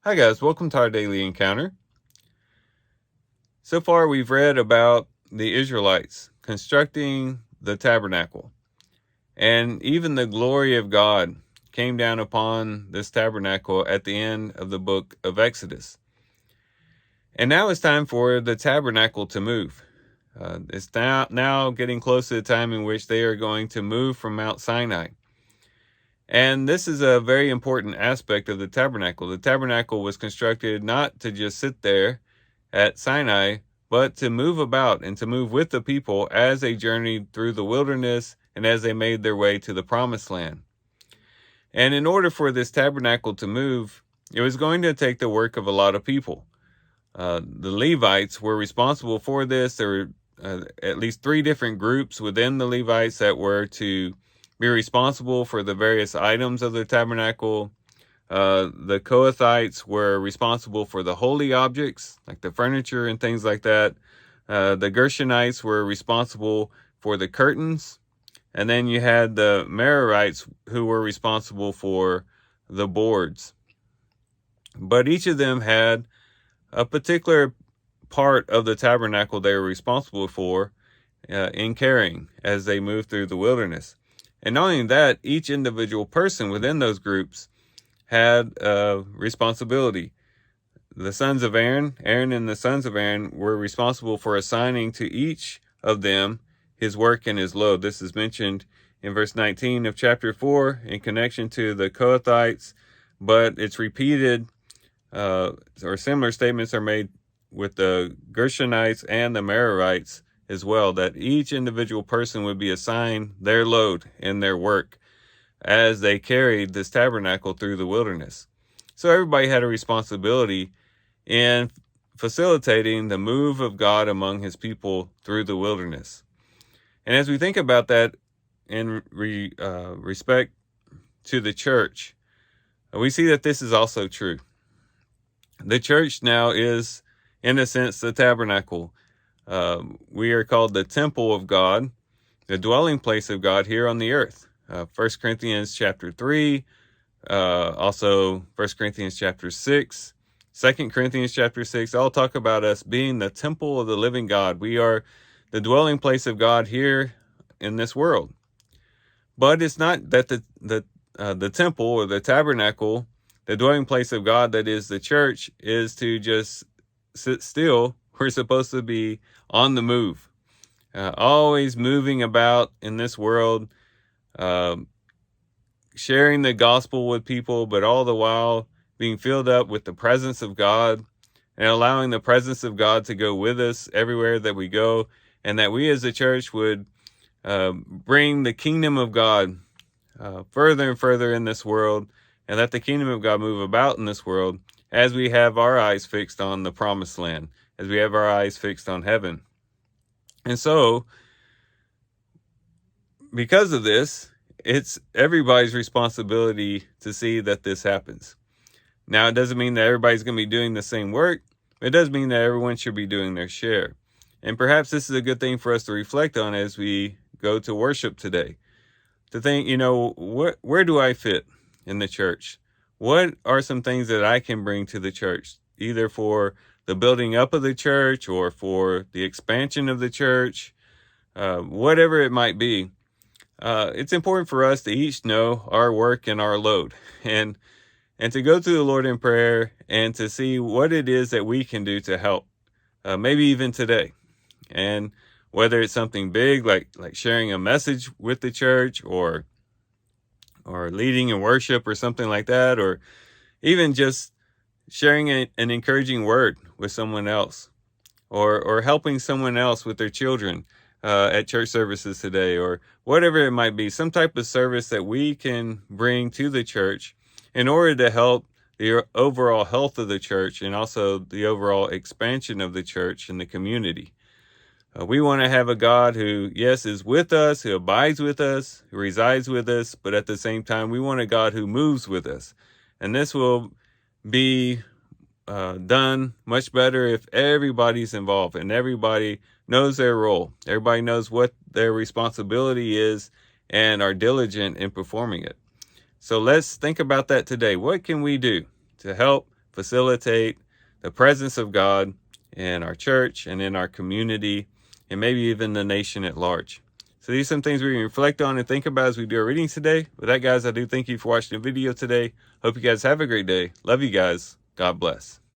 Hi guys, welcome to our daily encounter. So far we've read about the Israelites constructing the tabernacle, and even the glory of God came down upon this tabernacle at the end of the book of Exodus. And now it's time for the tabernacle to move. It's now getting close to the time in which they are going to move from Mount Sinai. And this is a very important aspect of the tabernacle. The tabernacle was constructed not to just sit there at Sinai, but to move about and to move with the people as they journeyed through the wilderness and as they made their way to the promised land. And in order for this tabernacle to move, it was going to take the work of a lot of people. The Levites were responsible for this. There were at least 3 different groups within the Levites that were to be responsible for the various items of the tabernacle. The Kohathites were responsible for the holy objects, like the furniture and things like that. The Gershonites were responsible for the curtains. And then you had the Merarites who were responsible for the boards. But each of them had a particular part of the tabernacle they were responsible for in carrying as they moved through the wilderness. And not only that, each individual person within those groups had a responsibility. The sons of Aaron and the sons of Aaron were responsible for assigning to each of them his work and his load. This is mentioned in verse 19 of chapter 4 in connection to the Kohathites, but it's repeated, or similar statements are made with the Gershonites and the Merarites as well, that each individual person would be assigned their load and their work as they carried this tabernacle through the wilderness. So everybody had a responsibility in facilitating the move of God among his people through the wilderness. And as we think about that in respect to the church, we see that this is also true. The church now is, in a sense, the tabernacle. We are called the temple of God, the dwelling place of God here on the earth. 1 Corinthians chapter 3, also 1 Corinthians chapter 6, 2 Corinthians chapter 6, all talk about us being the temple of the living God. We are the dwelling place of God here in this world. But it's not that the temple or the tabernacle, the dwelling place of God that is the church, is to just sit still. We're supposed to be on the move, always moving about in this world, sharing the gospel with people, but all the while being filled up with the presence of God and allowing the presence of God to go with us everywhere that we go, and that we as a church would bring the kingdom of God further and further in this world, and let the kingdom of God move about in this world as we have our eyes fixed on the promised land, as we have our eyes fixed on heaven. And so, because of this, it's everybody's responsibility to see that this happens. Now, it doesn't mean that everybody's going to be doing the same work. It does mean that everyone should be doing their share. And perhaps this is a good thing for us to reflect on as we go to worship today. To think, where do I fit in the church? What are some things that I can bring to the church, either for the building up of the church or for the expansion of the church, whatever it might be. It's important for us to each know our work and our load, and to go to the Lord in prayer and to see what it is that we can do to help, maybe even today. And whether it's something big like sharing a message with the church, or leading in worship or something like that, or even just sharing an encouraging word with someone else, or helping someone else with their children at church services today, or whatever it might be, some type of service that we can bring to the church in order to help the overall health of the church and also the overall expansion of the church and the community. We want to have a God who, yes, is with us, who abides with us, who resides with us, but at the same time, we want a God who moves with us. And this will be done much better if everybody's involved and everybody knows their role. Everybody knows what their responsibility is and are diligent in performing it. So let's think about that today. What can we do to help facilitate the presence of God in our church and in our community, and maybe even the nation at large. So these are some things we can reflect on and think about as we do our readings today. With that, guys, I do thank you for watching the video today. Hope you guys have a great day. Love you guys. God bless.